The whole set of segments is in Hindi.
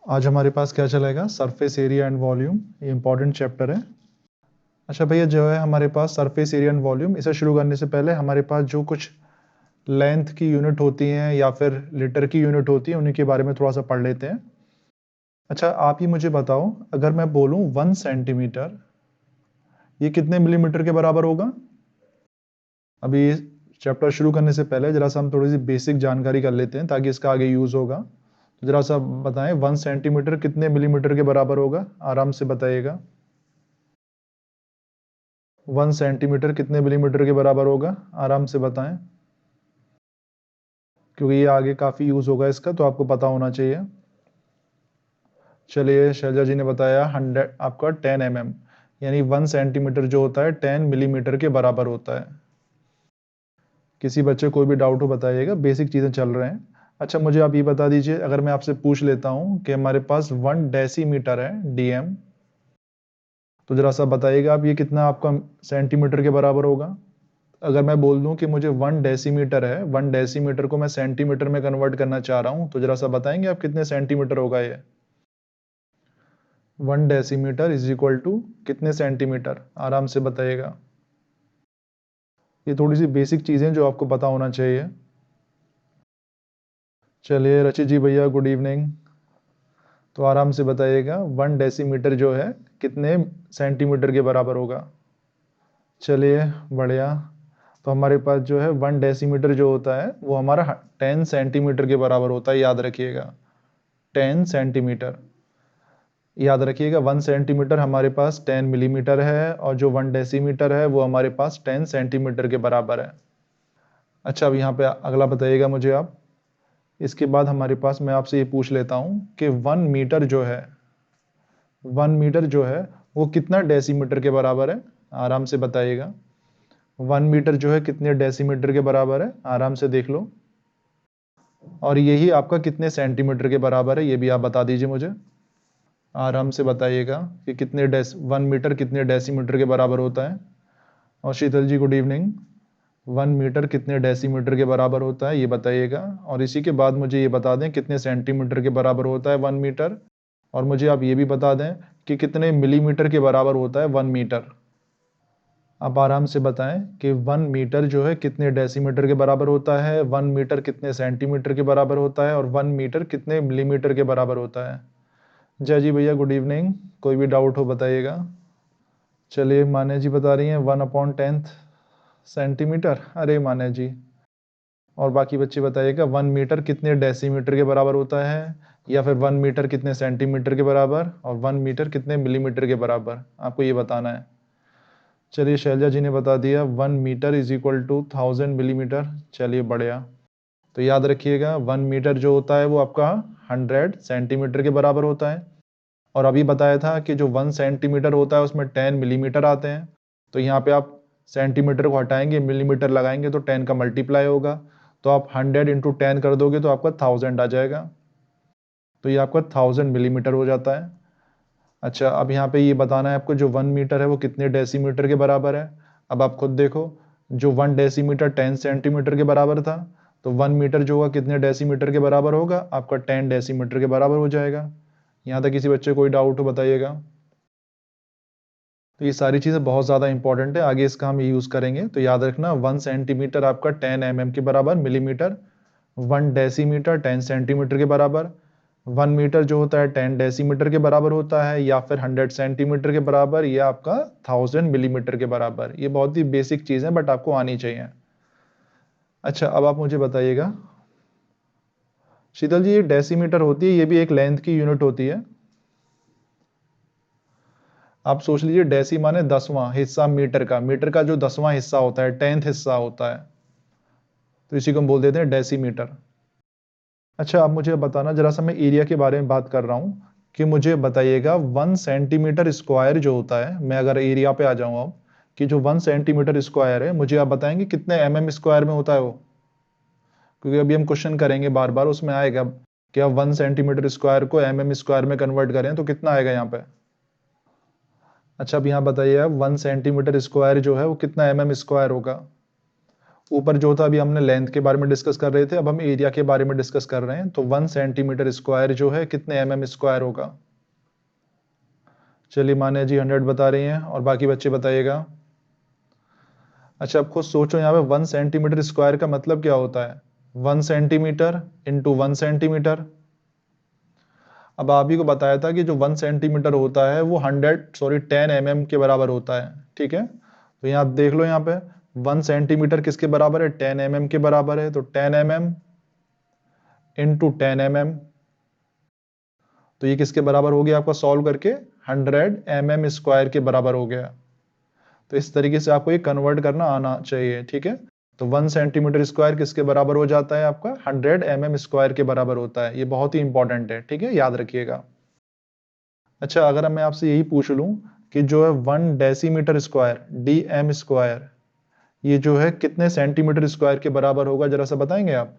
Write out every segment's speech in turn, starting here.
आज हमारे पास क्या चलेगा? Surface area and volume. ये इंपॉर्टेंट चैप्टर है। अच्छा भैया, जो है हमारे पास सरफेस एरिया एंड वॉल्यूम, इसे शुरू करने से पहले हमारे पास जो कुछ लेंथ की यूनिट होती हैं या फिर लीटर की यूनिट होती है, उन्हीं के बारे में थोड़ा सा पढ़ लेते हैं। अच्छा, आप ये मुझे बताओ, अगर मैं बोलूं 1 सेंटीमीटर, ये कितने मिलीमीटर के बराबर होगा? अभी चैप्टर शुरू करने से पहले जरा सा हम थोड़ी सी बेसिक जानकारी कर लेते हैं ताकि इसका आगे यूज होगा। तो जरा सा बताएं, 1 सेंटीमीटर कितने मिलीमीटर के बराबर होगा? आराम से बताइएगा। 1 सेंटीमीटर कितने मिलीमीटर के बराबर होगा? आराम से बताएं, क्योंकि ये आगे काफ़ी यूज़ होगा इसका, तो आपको पता होना चाहिए। चलिए, शैलजा जी ने बताया 100 आपका 10 mm, यानी 1 सेंटीमीटर जो होता है 10 मिलीमीटर के बराबर होता है। किसी बच्चे कोई भी डाउट हो बताइएगा, बेसिक चीज़ें चल रहे हैं। अच्छा, मुझे आप ये बता दीजिए, अगर मैं आपसे पूछ लेता हूँ कि हमारे पास 1 डेसीमीटर है, डीएम, तो जरा सा बताइएगा आप, ये कितना आपका सेंटीमीटर के बराबर होगा? अगर मैं बोल दूं कि मुझे 1 डेसीमीटर है, 1 डेसीमीटर को मैं सेंटीमीटर में कन्वर्ट करना चाह रहा हूं, तो जरा सा बताएंगे आप कितने सेंटीमीटर होगा ये? 1 डेसीमीटर इज इक्वल टू कितने सेंटीमीटर? आराम से बताइएगा। ये थोड़ी सी बेसिक चीज़ें जो आपको पता होना चाहिए। चलिए रचित जी भैया, गुड इवनिंग। तो आराम से बताइएगा, 1 डेसीमीटर जो है कितने सेंटीमीटर के बराबर होगा? चलिए, बढ़िया। तो हमारे पास जो है 1 डेसीमीटर जो होता है वो हमारा 10 सेंटीमीटर के बराबर होता है, याद रखिएगा। 10 सेंटीमीटर, याद रखिएगा। 1 सेंटीमीटर हमारे पास 10 मिलीमीटर है, और जो 1 डेसीमीटर है वो हमारे पास 10 सेंटीमीटर के बराबर है। अच्छा, अब यहाँ पे अगला बताइएगा मुझे आप। इसके बाद हमारे पास, मैं आपसे ये पूछ लेता हूँ कि 1 मीटर जो है, 1 मीटर जो है वो कितना डेसीमीटर के बराबर है? आराम से बताइएगा। 1 मीटर जो है कितने डेसीमीटर के बराबर है? आराम से देख लो। और यही आपका कितने सेंटीमीटर के बराबर है, ये भी आप बता दीजिए मुझे। आराम से बताइएगा कि कितने 1 मीटर कितने डेसीमीटर के बराबर होता है। और शीतल जी, गुड इवनिंग। 1 मीटर कितने डेसीमीटर के बराबर होता है, ये बताइएगा। और इसी के बाद मुझे ये बता दें कितने सेंटीमीटर के बराबर होता है 1 मीटर। और मुझे आप ये भी बता दें कि कितने मिलीमीटर के बराबर होता है 1 मीटर। आप आराम से बताएं कि 1 मीटर जो है कितने डेसीमीटर के बराबर होता है, 1 मीटर कितने सेंटीमीटर के बराबर होता है, और 1 मीटर कितने मिलीमीटर के बराबर होता है। जय जी भैया, गुड इवनिंग। कोई भी डाउट हो बताइएगा। चलिए, माने जी बता रही हैं 1/10 सेंटीमीटर। अरे माने जी। और बाकी बच्चे बताइएगा, 1 मीटर कितने डेसीमीटर के बराबर होता है, या फिर 1 मीटर कितने सेंटीमीटर के बराबर, और 1 मीटर कितने मिलीमीटर के बराबर, आपको ये बताना है। चलिए, शैलजा जी ने बता दिया 1 metre is equal to 1000 millimetre. चलिए, बढ़िया। तो याद रखिएगा, 1 मीटर जो होता है वो आपका 100 सेंटीमीटर के बराबर होता है। और अभी बताया था कि जो 1 सेंटीमीटर होता है उसमें 10 मिलीमीटर आते हैं। तो यहाँ पे आप सेंटीमीटर को हटाएंगे, मिलीमीटर लगाएंगे, तो 10 का मल्टीप्लाई होगा। तो आप 100 × 10 कर दोगे तो आपका 1000 आ जाएगा। तो ये आपका 1000 मिलीमीटर हो जाता है। अच्छा, अब यहाँ पे ये बताना है आपको, जो 1 मीटर है वो कितने डेसीमीटर के बराबर है। अब आप खुद देखो, जो 1 डेसीमीटर 10 सेंटीमीटर के बराबर था, तो 1 मीटर जो होगा कितने डेसीमीटर के बराबर होगा? आपका 10 डेसीमीटर के बराबर हो जाएगा। यहाँ तक किसी बच्चे कोई डाउट हो बताइएगा। तो ये सारी चीज़ें बहुत ज़्यादा इंपॉर्टेंट है, आगे इसका हम यूज़ करेंगे। तो याद रखना, 1 सेंटीमीटर आपका 10 mm के बराबर, मिलीमीटर। 1 डेसीमीटर 10 सेंटीमीटर के बराबर। 1 मीटर जो होता है 10 डेसीमीटर के बराबर होता है, या फिर 100 सेंटीमीटर के बराबर, या आपका 1000 मिलीमीटर के बराबर। ये बहुत ही बेसिक चीज़ है, बट आपको आनी चाहिए। अच्छा, अब आप मुझे बताइएगा, शीतल जी, ये डेसीमीटर होती है, ये भी एक लेंथ की यूनिट होती है। आप सोच लीजिए, डेसी माने 10वां हिस्सा मीटर का, मीटर का जो 10वां हिस्सा होता है, 10th हिस्सा होता है, तो इसी को हम बोल देते हैं डेसीमीटर। अच्छा, अब मुझे बताना जरा सा, मैं एरिया के बारे में बात कर रहा हूँ, कि मुझे बताइएगा 1 सेंटीमीटर स्क्वायर जो होता है, मैं अगर एरिया पे आ जाऊँ अब, कि जो 1 सेंटीमीटर स्क्वायर है, मुझे आप बताएंगे कितने स्क्वायर में होता है वो? क्योंकि अभी हम क्वेश्चन करेंगे बार बार, उसमें आएगा कि आप 1 सेंटीमीटर स्क्वायर को स्क्वायर में कन्वर्ट करें तो कितना आएगा यहाँ पे। अच्छा, अब यहाँ बताइए आप, 1 सेंटीमीटर स्क्वायर जो है वो कितना स्क्वायर होगा? ऊपर जो था अभी हमने लेंथ के बारे में डिस्कस कर रहे थे, अब हम एरिया के बारे में डिस्कस कर रहे हैं। तो 1 सेंटीमीटर स्क्वायर जो है कितने mm स्क्वायर होगा? चलिए मान्या जी 100 बता रही हैं और बाकी बच्चे बताइएगा। अच्छा, अब खुद सोचो यहाँ पे 1 सेंटीमीटर स्क्वायर का मतलब क्या होता है? 1 सेंटीमीटर इंटू 1 सेंटीमीटर। अब आप ही को बताया था कि जो 1 सेंटीमीटर होता है वो 10 mm के बराबर होता है, ठीक है। तो यहाँ आप देख लो, यहाँ पे 1 सेंटीमीटर किसके बराबर है? 10 mm के बराबर है। तो 10 mm इंटू 10 mm, तो ये किसके बराबर हो गया आपका सॉल्व करके? 100 mm स्क्वायर के बराबर हो गया। तो इस तरीके से आपको ये कन्वर्ट करना आना चाहिए, ठीक है। तो 1 सेंटीमीटर स्क्वायर किसके बराबर हो जाता है आपका? 100 mm स्क्वायर के बराबर होता है। ये बहुत ही इंपॉर्टेंट है, ठीक है, याद रखिएगा। अच्छा, अगर मैं आपसे यही पूछ लूं कि जो है 1 डेसीमीटर स्क्वायर dm स्क्वायर, ये जो है कितने सेंटीमीटर स्क्वायर के बराबर होगा, जरा सा बताएंगे आप?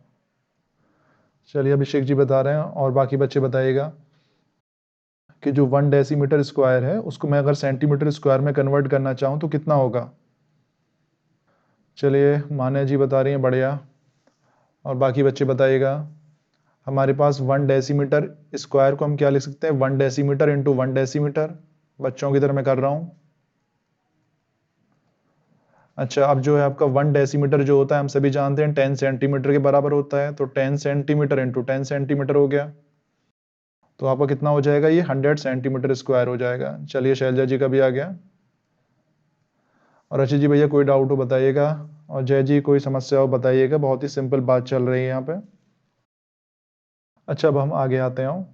चलिए अभिषेक जी बता रहे हैं और बाकी बच्चे बताइएगा कि जो 1 डेसीमीटर स्क्वायर है उसको मैं अगर सेंटीमीटर स्क्वायर में कन्वर्ट करना चाहूँ तो कितना होगा? चलिए मान्या जी बता रही हैं, बढ़िया। और बाकी बच्चे बताइएगा। हमारे पास 1 डेसीमीटर स्क्वायर को हम क्या लिख सकते हैं? 1 डेसीमीटर इंटू 1 डेसीमीटर। बच्चों की तरह मैं कर रहा हूँ। अच्छा, अब जो है आपका 1 डेसीमीटर जो होता है हम सभी जानते हैं 10 सेंटीमीटर के बराबर होता है। तो 10 सेंटीमीटर इंटू 10 सेंटीमीटर हो गया। तो आपका कितना हो जाएगा? ये 100 सेंटीमीटर स्क्वायर हो जाएगा। चलिए शैलजा जी का भी आ गया। और अच्छी जी भैया कोई डाउट हो बताइएगा। और जय जी कोई समस्या हो बताइएगा, बहुत ही सिंपल बात चल रही है यहाँ पे। अच्छा, अब हम आगे आते हैं।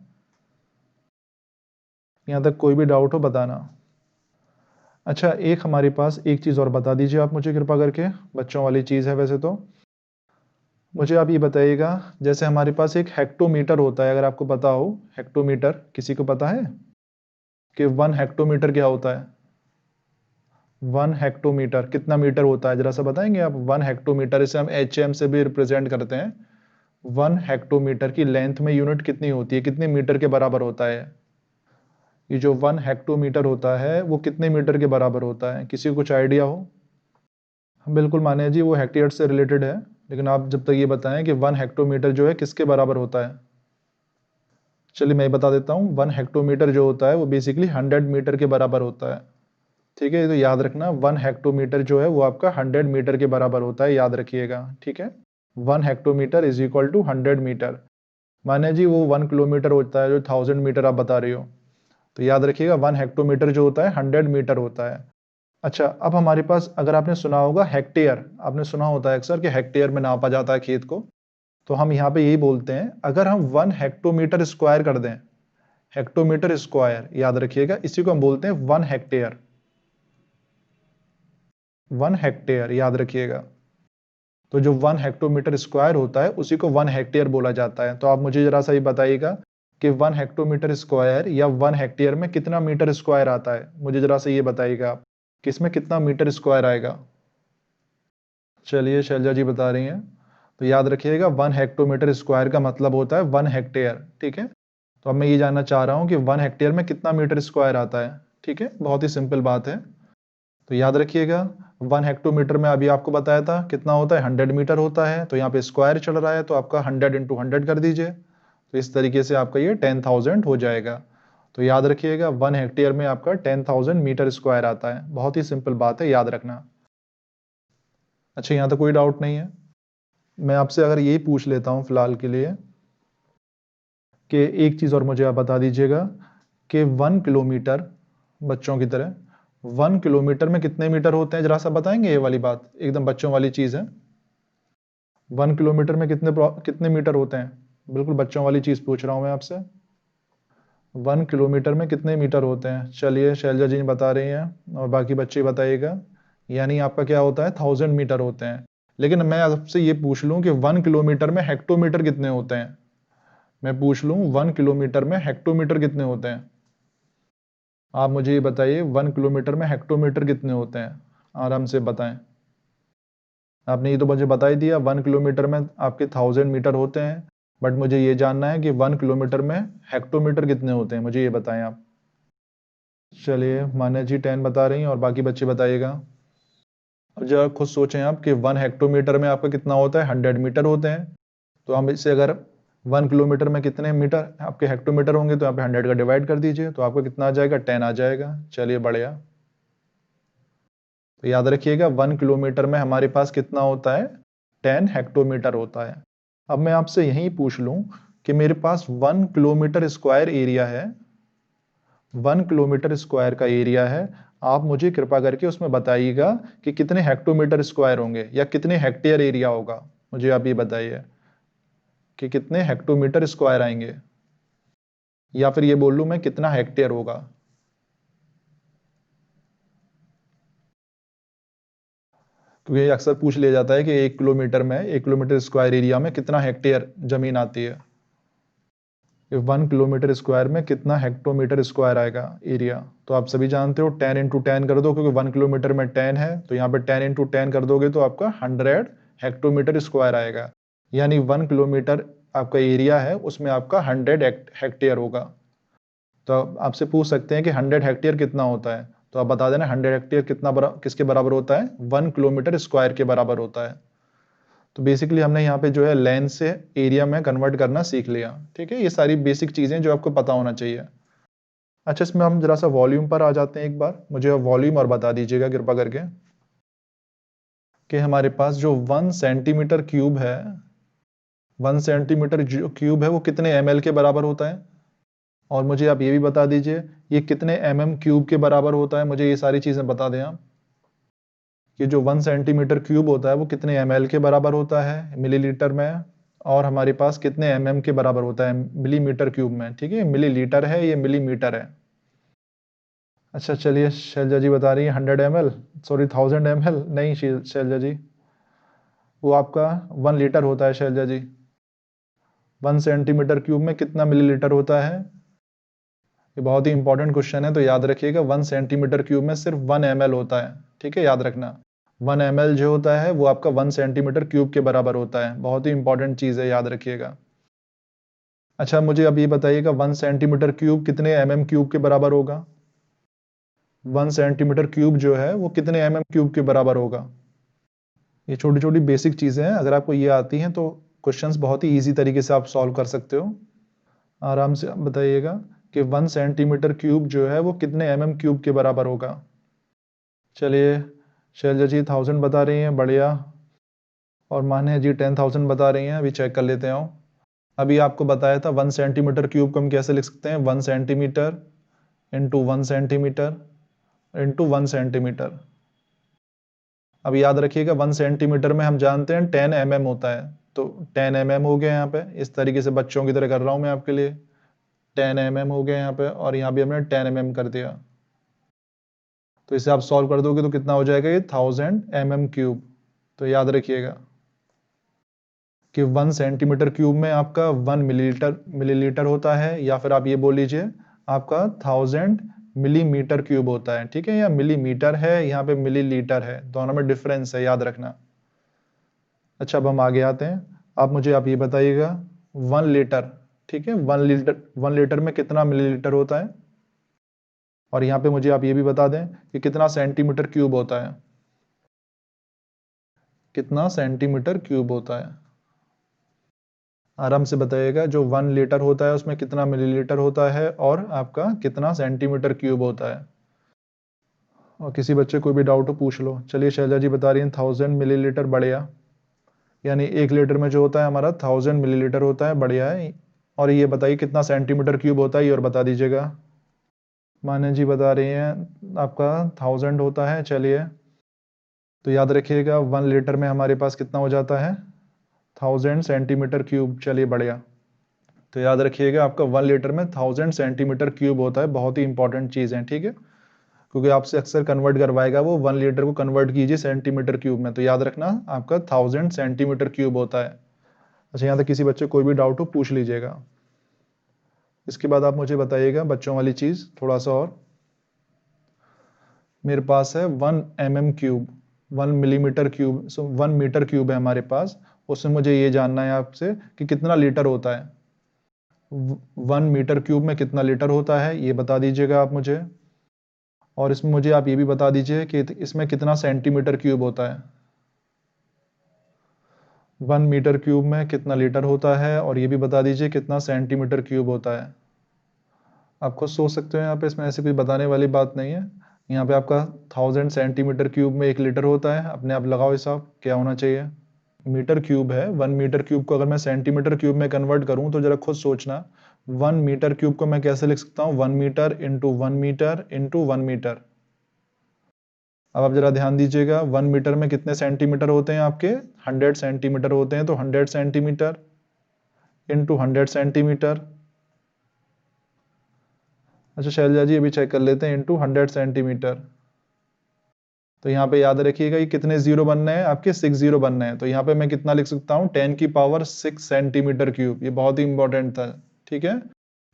यहाँ तक कोई भी डाउट हो बताना। अच्छा, एक हमारे पास एक चीज़ और बता दीजिए आप मुझे कृपा करके, बच्चों वाली चीज़ है वैसे तो। मुझे आप ये बताइएगा, जैसे हमारे पास एक हेक्टोमीटर होता है, अगर आपको पता हो हेक्टोमीटर, किसी को पता है कि 1 हेक्टोमीटर क्या होता है? 1 हेक्टोमीटर कितना मीटर होता है, जरा सा बताएंगे आप? 1 हेक्टोमीटर, इसे हम HM से भी रिप्रेजेंट करते हैं। 1 हेक्टोमीटर की लेंथ में यूनिट कितनी होती है, कितने मीटर के बराबर होता है? ये जो 1 हेक्टोमीटर होता है वो कितने मीटर के बराबर होता है, किसी को कुछ आइडिया हो? हम बिल्कुल माने जी, वो हेक्टेयर से रिलेटेड है, लेकिन आप जब तक ये बताएं कि 1 हेक्टोमीटर जो है किसके बराबर होता है। चलिए मैं बता देता हूँ, 1 हेक्टोमीटर जो होता है वो बेसिकली 100 मीटर के बराबर होता है, ठीक है। तो याद रखना 1 हेक्टोमीटर जो है वो आपका 100 मीटर के बराबर होता है, याद रखिएगा, ठीक है। 1 hectometre is equal to 100 metre. माने जी वो 1 किलोमीटर होता है जो 1000 मीटर आप बता रही हो, तो याद रखिएगा 1 हेक्टोमीटर जो होता है 100 मीटर होता है। अच्छा, अब हमारे पास अगर आपने सुना होगा हेक्टेयर, आपने सुना होता है अक्सर कि हेक्टेयर में नापा जाता है खेत को, तो हम यहाँ पे यही बोलते हैं, अगर हम 1 हेक्टोमीटर स्क्वायर कर दें, हेक्टोमीटर स्क्वायर याद रखिएगा, इसी को हम बोलते हैं 1 हेक्टेयर। 1 हेक्टेयर याद रखिएगा। तो जो 1 हेक्टोमीटर स्क्वायर होता है उसी को 1 हेक्टेयर बोला जाता है। तो आप मुझे जरा सा ये बताइएगा कि 1 हेक्टोमीटर स्क्वायर या 1 हेक्टेयर में कितना मीटर स्क्वायर आता है, मुझे जरा सा ये बताइएगा आप कि इसमें कितना मीटर स्क्वायर आएगा। चलिए शैलजा जी बता रही हैं, तो याद रखिएगा 1 हेक्टोमीटर स्क्वायर का मतलब होता है 1 हेक्टेयर, ठीक है। तो अब मैं ये जानना चाह रहा हूँ कि 1 हेक्टेयर में कितना मीटर स्क्वायर आता है, ठीक है, बहुत ही सिंपल बात है। तो याद रखिएगा 1 हेक्टोमीटर में अभी आपको बताया था कितना होता है, 100 मीटर होता है। तो यहाँ पे स्क्वायर चल रहा है तो आपका 100 इंटू 100 कर दीजिए, तो इस तरीके से आपका ये 10,000 हो जाएगा। तो याद रखिएगा 1 हेक्टेयर में आपका 10,000 मीटर स्क्वायर आता है, बहुत ही सिंपल बात है, याद रखना। अच्छा, यहाँ तो कोई डाउट नहीं है। मैं आपसे अगर यही पूछ लेता हूँ फिलहाल के लिए कि एक चीज़ और मुझे आप बता दीजिएगा कि 1 किलोमीटर, बच्चों की तरह 1 किलोमीटर में कितने मीटर होते हैं, जरा सा बताएंगे? ये वाली बात एकदम बच्चों वाली चीज़ है। 1 किलोमीटर में कितने मीटर होते हैं, बिल्कुल बच्चों वाली चीज़ पूछ रहा हूँ मैं आपसे। 1 किलोमीटर में कितने मीटर होते हैं? चलिए शैलजा जी बता रही हैं और बाकी बच्चे बताइएगा। यानी आपका क्या होता है, 1000 मीटर होते हैं। लेकिन मैं आपसे ये पूछ लूँ कि 1 किलोमीटर में हेक्टोमीटर कितने होते हैं, मैं पूछ लूँ 1 किलोमीटर में हेक्टोमीटर कितने होते हैं? आप मुझे ये बताइए 1 किलोमीटर में हेक्टोमीटर कितने होते हैं, आराम से बताएं। आपने ये तो मुझे बता ही दिया 1 किलोमीटर में आपके 1000 मीटर होते हैं, बट मुझे ये जानना है कि 1 किलोमीटर में हेक्टोमीटर कितने होते हैं, मुझे ये बताएं आप। चलिए मान्या जी 10 बता रही हैं और बाकी बच्चे बताइएगा। अब जरा खुद सोचें आप कि 1 हेक्टोमीटर में आपका कितना होता है, 100 मीटर होते हैं। तो हम इसे अगर 1 किलोमीटर में कितने मीटर आपके हेक्टोमीटर होंगे, तो यहाँ पे 100 का डिवाइड कर दीजिए, तो आपका कितना आ जाएगा, 10 आ जाएगा। चलिए बढ़िया। तो याद रखिएगा 1 किलोमीटर में हमारे पास कितना होता है, 10 हेक्टोमीटर होता है। अब मैं आपसे यही पूछ लूं कि मेरे पास 1 किलोमीटर स्क्वायर एरिया है, 1 किलोमीटर स्क्वायर का एरिया है। आप मुझे कृपा करके उसमें बताइएगा कि कितने हेक्टोमीटर स्क्वायर होंगे या कितने हेक्टेयर एरिया होगा। मुझे आप ये बताइए कि कितने हेक्टोमीटर स्क्वायर आएंगे, या फिर ये बोल लूं मैं कितना हेक्टेयर होगा। क्योंकि ये अक्सर पूछ लिया जाता है कि 1 किलोमीटर स्क्वायर एरिया में कितना हेक्टेयर जमीन आती है। 1 किलोमीटर स्क्वायर में कितना हेक्टोमीटर स्क्वायर आएगा एरिया, तो आप सभी जानते हो 10 इंटू 10 कर दो, क्योंकि 1 किलोमीटर में 10 है, तो यहाँ पे 10 इंटू 10 कर दोगे तो आपका 100 हेक्टोमीटर स्क्वायर आएगा। यानी 1 किलोमीटर आपका एरिया है, उसमें आपका 100 हेक्टेयर होगा। तो आपसे पूछ सकते हैं कि 100 हेक्टेयर कितना होता है, तो आप बता देना 100 हेक्टेयर किसके बराबर होता है, 1 किलोमीटर स्क्वायर के बराबर होता है। तो बेसिकली हमने यहाँ पे जो है लेंथ से एरिया में कन्वर्ट करना सीख लिया। ठीक है, ये सारी बेसिक चीजें जो आपको पता होना चाहिए। अच्छा, इसमें हम जरा सा वॉल्यूम पर आ जाते हैं। एक बार मुझे वॉल्यूम और बता दीजिएगा कृपा करके कि हमारे पास जो 1 सेंटीमीटर क्यूब है, 1 सेंटीमीटर जो क्यूब है वो कितने ml के बराबर होता है। और मुझे आप ये भी बता दीजिए ये कितने क्यूब के बराबर होता है। मुझे ये सारी चीजें बता दें आप कि जो 1 सेंटीमीटर क्यूब होता है वो कितने ml के बराबर होता है मिलीलीटर में, और हमारे पास कितने के बराबर होता है मिलीमीटर क्यूब में। ठीक है, मिलीलीटर है, ये मिलीमीटर है। अच्छा चलिए, शैलजा जी बता रही है 100 ml, सॉरी 1000 ml नहीं शैलजा जी, वो आपका 1 लीटर होता है शैलजा जी। 1 सेंटीमीटर क्यूब में कितना मिलीलीटर होता है। ये बहुत ही इंपॉर्टेंट क्वेश्चन है, तो याद रखिएगा 1 सेंटीमीटर क्यूब में सिर्फ 1 ml होता है। ठीक है, याद रखना 1 ml जो होता है वो आपका 1 सेंटीमीटर क्यूब के बराबर होता है। बहुत ही इंपॉर्टेंट चीज है, याद रखिएगा। अच्छा मुझे अब ये बताइएगा 1 सेंटीमीटर क्यूब कितने क्यूब के बराबर होगा। 1 सेंटीमीटर क्यूब जो है वो कितने क्यूब के बराबर होगा। ये छोटी छोटी बेसिक चीजें हैं, अगर आपको ये आती हैं तो क्वेश्चंस बहुत ही इजी तरीके से आप सॉल्व कर सकते हो। आराम से बताइएगा कि 1 सेंटीमीटर क्यूब जो है वो कितने क्यूब के बराबर होगा। चलिए, शैलजा जी 1000 बता रही हैं, बढ़िया। और मान्या जी 10,000 बता रही हैं, अभी चेक कर लेते हैं। अभी आपको बताया था 1 सेंटीमीटर क्यूब को हम कैसे लिख सकते हैं, 1 centimetre into 1 centimetre into 1 centimetre. अब याद रखिएगा 1 सेंटीमीटर में हम जानते हैं 10 होता है, तो 10 हो गया यहाँ पे। इस तरीके से बच्चों की तरह कर रहा हूँ मैं आपके लिए। 10 हो गया यहाँ पे, और यहाँ भी हमने 10 कर दिया। तो इसे आप सॉल्व कर दोगे तो कितना हो जाएगा, ये 1000 क्यूब। तो याद रखिएगा कि 1 सेंटीमीटर क्यूब में आपका 1 मिलीलीटर होता है, या फिर आप ये बोल लीजिए आपका 1000 मिलीमीटर क्यूब होता है। ठीक है, या मिलीमीटर है, यहाँ पे मिलीलीटर है, दोनों में डिफरेंस है, याद रखना। अच्छा अब हम आगे आते हैं। आप ये बताइएगा 1 लीटर, ठीक है, 1 लीटर में कितना मिलीलीटर होता है। और यहाँ पे मुझे आप ये भी बता दें कि कितना सेंटीमीटर क्यूब होता है, कितना सेंटीमीटर क्यूब होता है। आराम से बताइएगा जो 1 लीटर होता है उसमें कितना मिलीलीटर होता है, और आपका कितना सेंटीमीटर क्यूब होता है। और किसी बच्चे को भी डाउट हो पूछ लो। चलिए, शैलजा जी बता रही हैं 1000 मिलीलीटर, बढ़िया। यानी 1 लीटर में जो होता है हमारा 1000 मिलीलीटर होता है, बढ़िया है। और ये बताइए कितना सेंटीमीटर क्यूब होता है, ये और बता दीजिएगा। मान्या जी बता रही हैं आपका 1000 होता है। चलिए, तो याद रखिएगा 1 लीटर में हमारे पास कितना हो जाता है, 1000 सेंटीमीटर क्यूब। चलिए बढ़िया। तो याद रखिएगा आपका 1 लीटर में 1000 सेंटीमीटर क्यूब होता है। बहुत ही इंपॉर्टेंट चीज़ है, ठीक है, क्योंकि आपसे अक्सर कन्वर्ट करवाएगा वो, 1 लीटर को कन्वर्ट कीजिए सेंटीमीटर क्यूब में, तो याद रखना आपका 1000 सेंटीमीटर क्यूब होता है। अच्छा, यहाँ तक किसी बच्चे कोई भी डाउट हो पूछ लीजिएगा। इसके बाद आप मुझे बताइएगा बच्चों वाली चीज़ थोड़ा सा और। मेरे पास है 1 cube, 1 millimetre cube, 1 metre cube है हमारे पास। उसमें मुझे ये जानना है आपसे कि कितना लीटर होता है। 1 मीटर क्यूब में कितना लीटर होता है, ये बता दीजिएगा आप मुझे। और इसमें मुझे आप ये भी बता दीजिए कि इसमें कितना सेंटीमीटर क्यूब होता है। 1 मीटर क्यूब में कितना लीटर होता है, और ये भी बता दीजिए कितना सेंटीमीटर क्यूब होता है। आप खुद सोच सकते हो, यहाँ पे इसमें ऐसे कोई बताने वाली बात नहीं है। यहाँ पे आपका 1000 सेंटीमीटर क्यूब में 1 लीटर होता है। अपने आप लगाओ हिसाब क्या होना चाहिए। मीटर क्यूब है, 1 मीटर क्यूब को अगर मैं सेंटीमीटर क्यूब में कन्वर्ट करूं तो जरा खुद सोचना, 1 मीटर क्यूब को मैं कैसे लिख सकता हूं, 1 metre into 1 metre into 1 metre. अब आप जरा ध्यान दीजिएगा, 1 मीटर में कितने सेंटीमीटर होते हैं आपके, 100 सेंटीमीटर होते हैं, तो 100 सेंटीमीटर इंटू 100 सेंटीमीटर। अच्छा शैलजा जी अभी चेक कर लेते हैं, इंटू 100 सेंटीमीटर। तो यहाँ पे याद रखिएगा ये कितने जीरो बनने हैं, आपके 6 जीरो बनने हैं। तो यहाँ पे मैं कितना लिख सकता हूँ, 10 की पावर 6 सेंटीमीटर क्यूब। ये बहुत ही इंपॉर्टेंट था, ठीक है।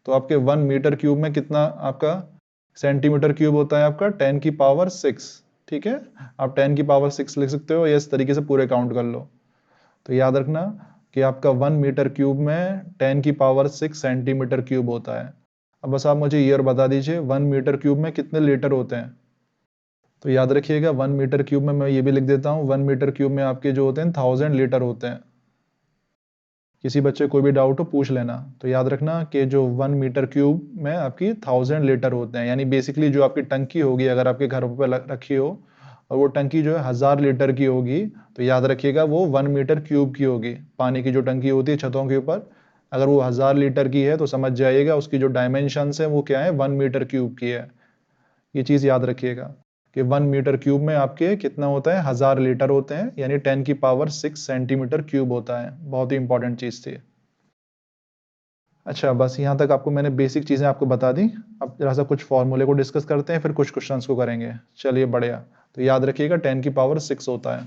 तो आपके 1 मीटर क्यूब में कितना आपका सेंटीमीटर क्यूब होता है, आपका 10 की पावर 6, ठीक है। आप 10 की पावर 6 लिख सकते हो, या इस तरीके से पूरे काउंट कर लो। तो याद रखना कि आपका 1 मीटर क्यूब में 10 की पावर 6 सेंटीमीटर क्यूब होता है। अब बस आप मुझे ये और बता दीजिए 1 मीटर क्यूब में कितने लीटर होते हैं। तो याद रखिएगा 1 मीटर क्यूब में मैं ये भी लिख देता हूँ, 1 मीटर क्यूब में आपके जो होते हैं 1000 लीटर होते हैं। किसी बच्चे को भी डाउट हो पूछ लेना। तो याद रखना कि जो 1 मीटर क्यूब में आपकी 1000 लीटर होते हैं, यानी बेसिकली जो आपकी टंकी होगी अगर आपके घर पे रखी हो, और वो टंकी जो है 1000 लीटर की होगी, तो याद रखिएगा वो 1 मीटर क्यूब की होगी। पानी की जो टंकी होती है छतों के ऊपर, अगर वो 1000 लीटर की है तो समझ जाइएगा उसकी जो डायमेंशंस है वो क्या है, 1 मीटर क्यूब की है। ये चीज़ याद रखिएगा कि 1 मीटर क्यूब में आपके कितना होता है, 1000 लीटर होते हैं, यानी 10 की पावर 6 सेंटीमीटर क्यूब होता है। बहुत ही इंपॉर्टेंट चीज़ थी। अच्छा बस यहाँ तक आपको मैंने बेसिक चीज़ें आपको बता दी। अब जरा सा कुछ फॉर्मूले को डिस्कस करते हैं, फिर कुछ क्वेश्चंस को करेंगे। चलिए बढ़िया। तो याद रखिएगा 10 की पावर 6 होता है।